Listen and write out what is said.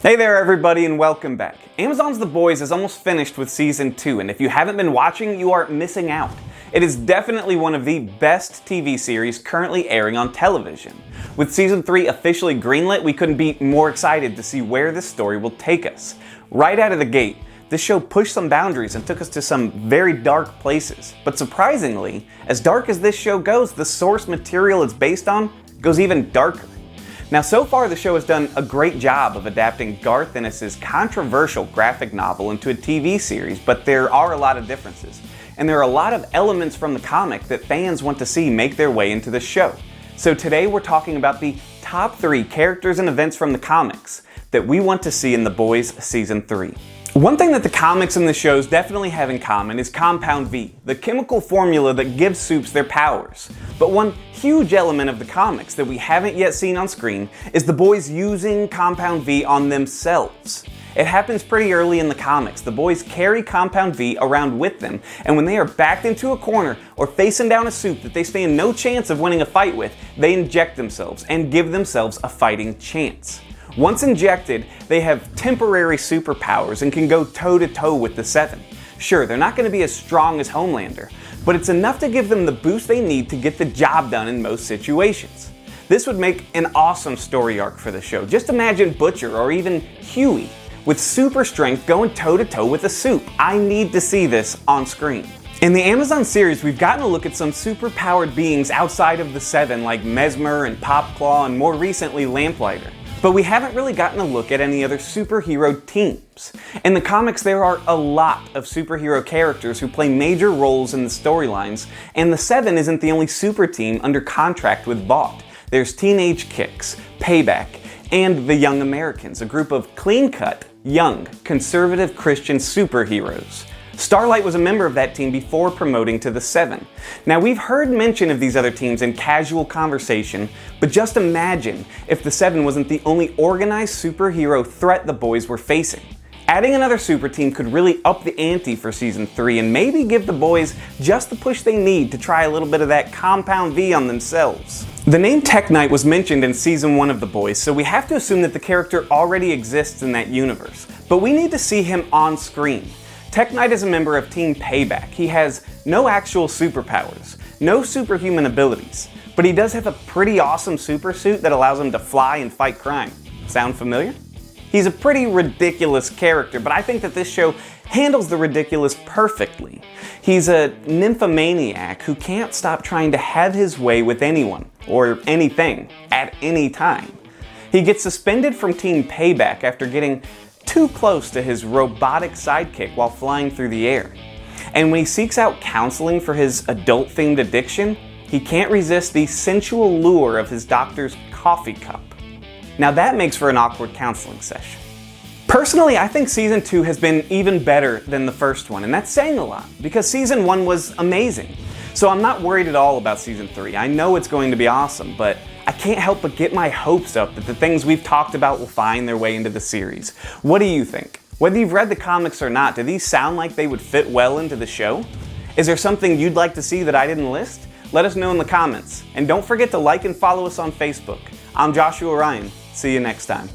Hey there everybody and welcome back. Amazon's The Boys is almost finished with season 2, and if you haven't been watching, you are missing out. It is definitely one of the best TV series currently airing on television. With season 3 officially greenlit, we couldn't be more excited to see where this story will take us. Right out of the gate, this show pushed some boundaries and took us to some very dark places. But surprisingly, as dark as this show goes, the source material it's based on goes even darker. Now, so far the show has done a great job of adapting Garth Ennis's controversial graphic novel into a TV series, but there are a lot of differences. And there are a lot of elements from the comic that fans want to see make their way into the show. So today we're talking about the top 3 characters and events from the comics that we want to see in The Boys Season 3. One thing that the comics and the shows definitely have in common is Compound V, the chemical formula that gives soups their powers. But one huge element of the comics that we haven't yet seen on screen is the boys using Compound V on themselves. It happens pretty early in the comics. The boys carry Compound V around with them, and when they are backed into a corner or facing down a soup that they stand no chance of winning a fight with, they inject themselves and give themselves a fighting chance. Once injected, they have temporary superpowers and can go toe-to-toe with the Seven. Sure, they're not going to be as strong as Homelander, but it's enough to give them the boost they need to get the job done in most situations. This would make an awesome story arc for the show. Just imagine Butcher or even Huey with super strength going toe-to-toe with a soup. I need to see this on screen. In the Amazon series, we've gotten a look at some super-powered beings outside of the Seven like Mesmer and Popclaw and more recently Lamplighter. But we haven't really gotten a look at any other superhero teams. In the comics, there are a lot of superhero characters who play major roles in the storylines, and the Seven isn't the only super team under contract with Vought. There's Teenage Kicks, Payback, and the Young Americans, a group of clean-cut, young, conservative Christian superheroes. Starlight was a member of that team before promoting to the Seven. Now, we've heard mention of these other teams in casual conversation, but just imagine if the Seven wasn't the only organized superhero threat the boys were facing. Adding another super team could really up the ante for season 3 and maybe give the boys just the push they need to try a little bit of that Compound V on themselves. The name Tek Knight was mentioned in season 1 of The Boys, so we have to assume that the character already exists in that universe. But we need to see him on screen. Tek Knight is a member of Team Payback. He has no actual superpowers, no superhuman abilities, but he does have a pretty awesome super suit that allows him to fly and fight crime. Sound familiar? He's a pretty ridiculous character, but I think that this show handles the ridiculous perfectly. He's a nymphomaniac who can't stop trying to have his way with anyone, or anything, at any time. He gets suspended from Team Payback after getting too close to his robotic sidekick while flying through the air. And when he seeks out counseling for his adult-themed addiction, he can't resist the sensual lure of his doctor's coffee cup. Now that makes for an awkward counseling session. Personally, I think season 2 has been even better than the first one, and that's saying a lot, because season 1 was amazing. So I'm not worried at all about season 3. I know it's going to be awesome, but I can't help but get my hopes up that the things we've talked about will find their way into the series. What do you think? Whether you've read the comics or not, do these sound like they would fit well into the show? Is there something you'd like to see that I didn't list? Let us know in the comments. And don't forget to like and follow us on Facebook. I'm Joshua Ryan. See you next time.